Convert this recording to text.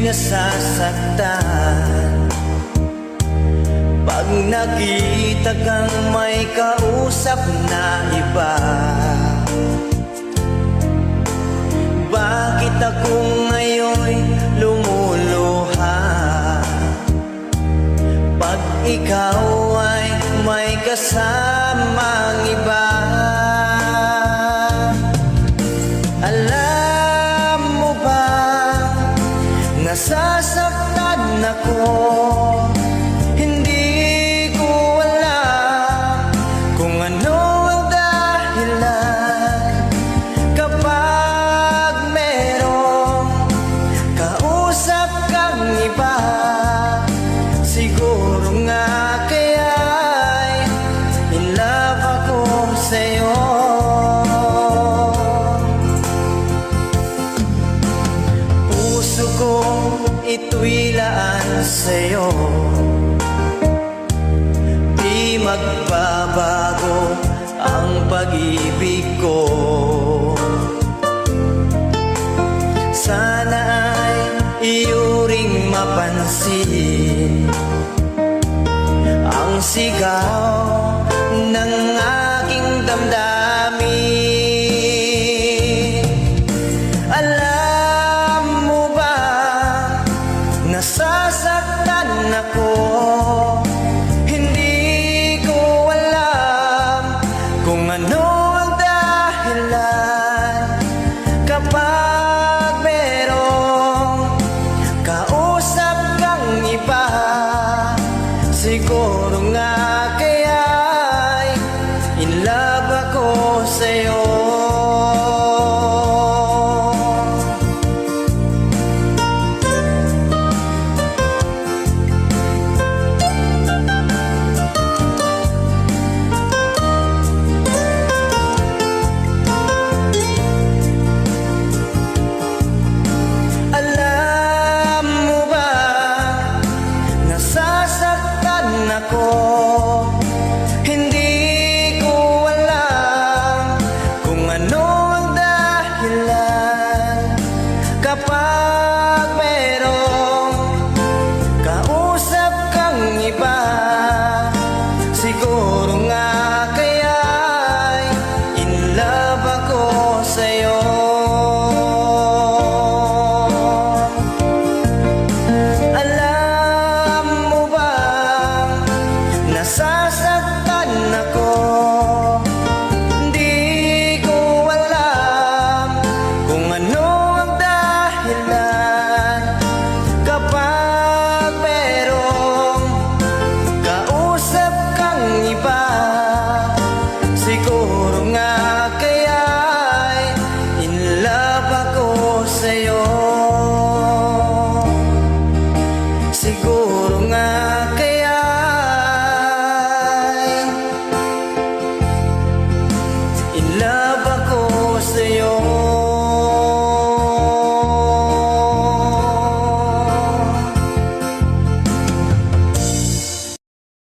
nasasaktan pag nakita kang may kausap na iba. Bakit ako ngayon'y lumuluha pag ikaw ay may kasamang iba? Alam mo ba, nasasaktan ako. Hindi ko alam kung ano ang dahilan kapag merong kausap kang iba. Siguro nga kaya'y in love ako sa'yo. Puso ko ito'y laan sa'yo, di magbabago ang pag-ibig ko. Sana ay iyo ring mapansin ang sigaw